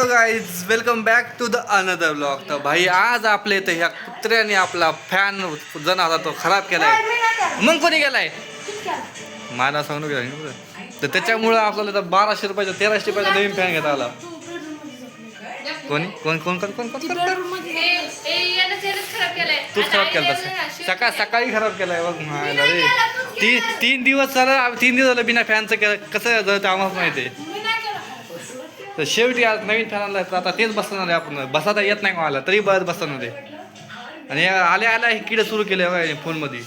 Hello guys, welcome back to the another blog. तर भाई आज आपल्या इथं ह्या कुत्र्याने आपला फॅन जण होता तो खराब केलाय. मग कोणी गेलाय मला सांगू गेला. तर त्याच्यामुळं आपल्याला तर 1200 रुपयाचा 1300 रुपयाचा नवीन फॅन घेता आला. कोणी कोण कोण कोण कोण कोण तूच खराब केला सकाळी खराब केलाय बघ. मायला रे तीन दिवस झालं बिना फॅनचं केलं. कसं झालं ते आम्हाला माहिती आहे. तर शेवटी आज नवीन फॅन आणला तर आता तेच बसणार आहे. आपण बसायला येत नाही मला तरी बस बसणार आहे. आणि आल्या हे किडे सुरू केले फोनमध्ये.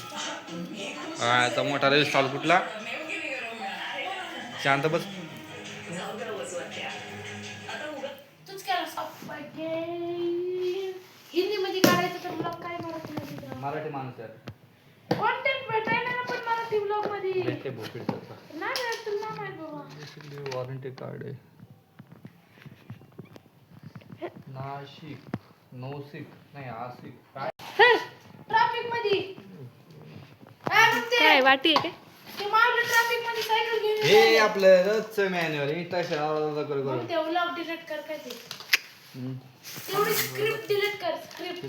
आता मोठा रेल स्टॉल कुठला शांत बस. मराठी माणूस आहे. कंटेंट भेटायला ना पण मराठी ब्लॉग मध्ये भेटते भोपळी नाही भेटत तुला माहित बाबा. वॉरंटी कार्ड आहे. नाशिक नौसिक नाही आसिक काय ट्रॅफिक मध्ये काय वाटी आहे ते मागलं ट्रॅफिक मध्ये सायकल घेऊन हे आपलं रोजचं मॅन्युअल इंस्ट्रक्शन करू मग ते व्लॉग डिलीट कर काय ते तेवढी स्क्रिप्ट डिलीट कर स्क्रिप्ट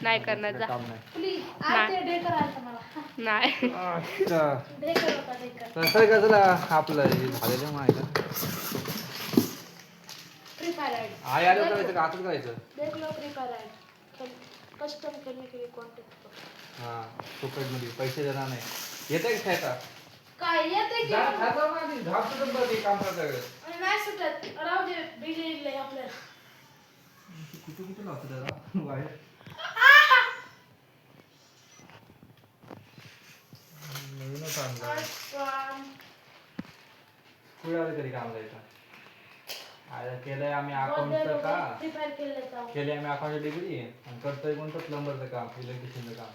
नाही करणार जा काम नाही. प्लीज आज ते डे करायचं मला नाही अच्छा डे कर होता डे कर तसं का तुला आपलं हे झालेलं माहिती फ्री फायर ऐड आई आलं करायचं का आतच करायचं. देख low free fire add custom करने के लिए कांटेक्ट करो. हां फुकटमध्ये पैसे देणार नाही. येतं का खायचा काय येते की खायचा नाही झाप सुद्धा बघ काम करता आणि नाही सुटत राहू दे बिल येईल आपल्याला कुठे कुठे लावतो दादा बाहेर नवीनच आणलं पुढे आलं तरी काम जायचं. आता केलंय आम्ही अकाउंटचं का फ्री फायर केलं केले आम्ही अकाउंटची डिग्री आणि करतोय कोणतं प्लंबरचं काम इलेक्ट्रिशियनचं काम.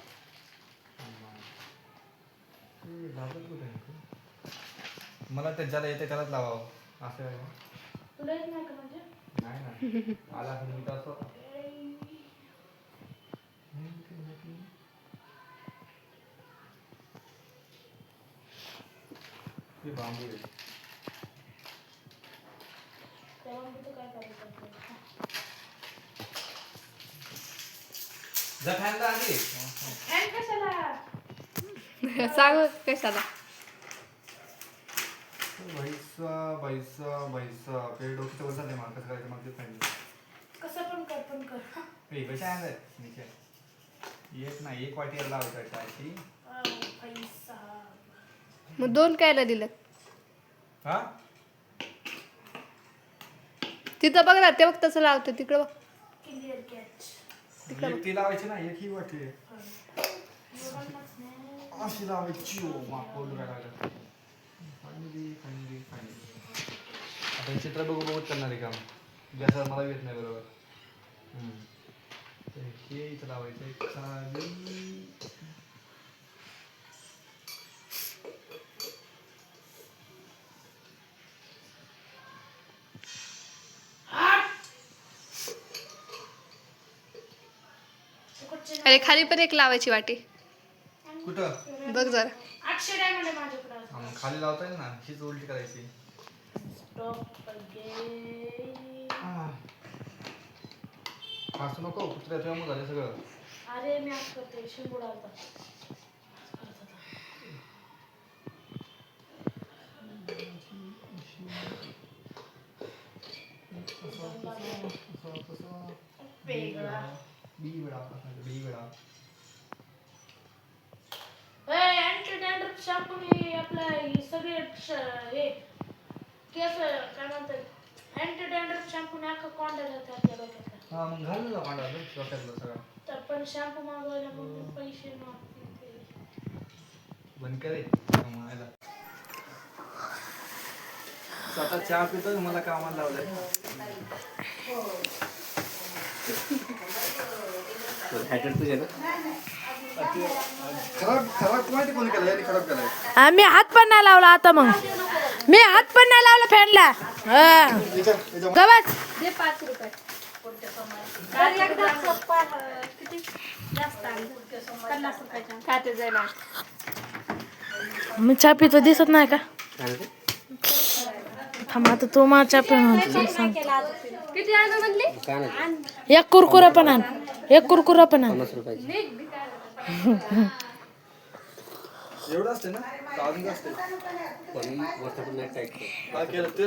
मला त्याच्याला येते त्यालाच लावावं असं आहे. तुला येत नाही का म्हणजे नाही ना आला असं मी तर ते बांबू आहे. काय करायचं जा फॅनला आधी हँड कशाला सांग कशाला बैसा पेड डोक्याचं वर झालंय मला कसं करायचं मग ते फॅन कसं पण कर हे पैसे आणले नीचे एक नाही एक वाटीवर लावायचं त्याची. पैसा मग 2 कायला दिलं हा तिथं बघ ना ते बघ तसं लावतं तिकडं बघ क्लिअर कॅच एक ती लावायची ना एक ही वाटी अशी लावायची. मागवलं काय आपण चित्र बघून करणार आहे काम ज्याचं मला येत नाही बरोबर. हे इथं लावायचं खाली. अरे खाली पण एक लावायची वाटी कुठं बघ जरा 800 डायमंड आहे माझ्याकडे. खाली लावता येईल ना हीच उलटी करायची. हसू नको कुत्र्याच्या मग झाले सगळं. अरे मी आज करते शिंबूड आलता वेगळा बी वेळा अँटी डॅन्ड्रफ शॅम्पू ने आपला सगळे हे केस काय म्हणतात अँटी डॅन्ड्रफ शॅम्पू ने अख्खा कोंडा जातो आपल्या डोक्यातला. हा मग घाल ना कोंडा डोक्यातला सगळा. तर पण शॅम्पू मागवायला मग पैसे मागते बंद करे कमायला. स्वतः चहा पितो मला कामाला लावलंय. खराब माहिती कोणी केलं याने खराब केलंय. मी हात पण नाही लावला आता मग मी हात पण नाही लावला फॅनला. गवस दे 5 रुपये खाते जायला मी चहा पितो दिसत नाही का थांब आता तो माझ्या पण सांग किती आणू म्हणली? एक कुरकुरा पण आण एक कुरकुरा पण आण एवढं असते ना अजून असते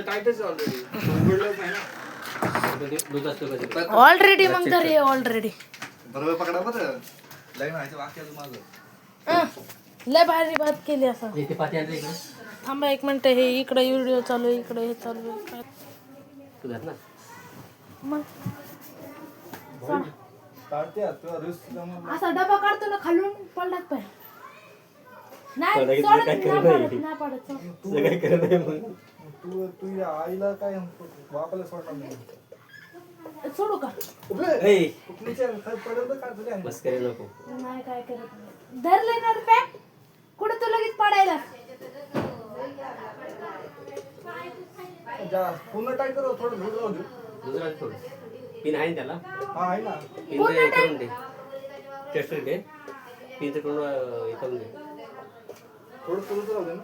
टाईटच ऑलरेडी उघडलंच नाही ना ऑलरेडी मग तर हे ऑलरेडी बरोबर पकडा बरं लग्न व्हायचं बाकी अजून माझं लय भारी बात केली असं थांबा एक मिनिट हे इकडे व्हिडिओ चालू आहे इकडे हे चालू आहे मग काढते असा डबा काढतो ना खालून पडलात पाय नाही सोडत, नाही पडत, तू तुझ्या आईला काय बापाला सोडणार नाही सोडू का पडेल नाही काय करत धरले ना पॅक कुठे तू लगेच पडायला पूर्ण टाईट करू थोडं धूळ राहू दे पिन आहे ना त्याला हा आहे ना पिन तर हे करून दे टेस्ट दे पिन तर करून हे करून दे थोडं राहू दे ना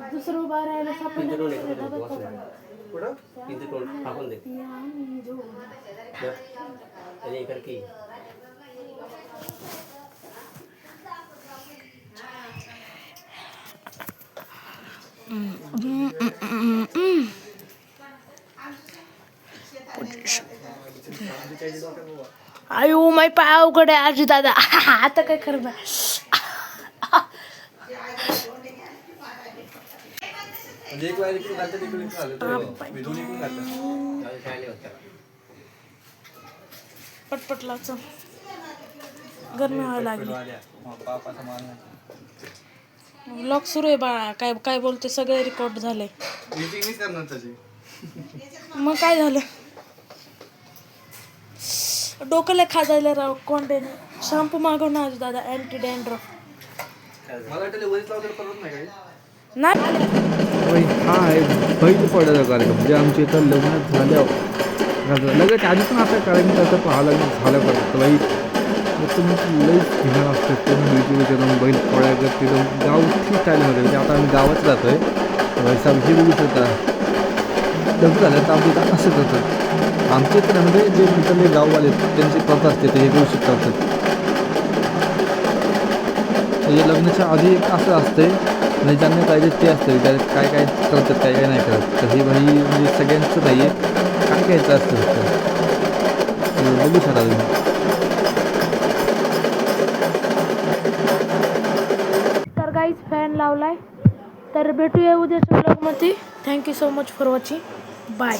दुसरं उभा राहायला पिन तर करून हे करून दे कुठं पिन तर करून टाकून दे अरे कर की आयो माय पाय अवघड आहे आजी दादा आता काय करणार म्हणजे एक वायर इकडे घालतात इकडे घालतात मी दोन्ही इकडे घालतात शाळेला होत्या पटपट लावचं गरमी व्हायला लागली पापाचा मान ब्लॉग सुरू आहे बाळा काय काय बोलते सगळे रेकॉर्ड झाले मीटिंग नाही करणार त्याची मग काय झालं डोकं लय खाजायला राव कोंडेने शॅम्पू मागव ना आज दादा अँटी डॅन्ड्रफ मला वाटतं वरीच लावलेलं परवडत नाही काही नाही हा आहे बैल पडायचा कार्यक्रम म्हणजे आमच्या इथं लग्न झाल्यावर लगेच आधी पण असं कार्यक्रम करतं लग्न झालं करतं बाई तुम्ही लईच घेणार असतं ते एकदम बैल पोळ्या तिथं गावठी स्टाईलमध्ये म्हणजे आता आम्ही गावात राहतो आहे साहेब हे बघू शकता लग्न झालं तर आमच्या इथं असं करतात आमच्या इथं म्हणजे जे इथले गाववाले त्यांची प्रथा असते ते हे करू शकतात म्हणजे लग्नाच्या आधी एक असं असते म्हणजे ज्यांना पाहिजे ते असतं काय काय करतात काय काय नाही करत तर हे भाई म्हणजे सगळ्यांचं नाही आहे काय घ्यायचं असतं बघू शकता तुम्ही तर गाईज फॅन लावलाय तर भेटूया उद्याच्या ब्लॉगमध्ये thank you so much for watching bye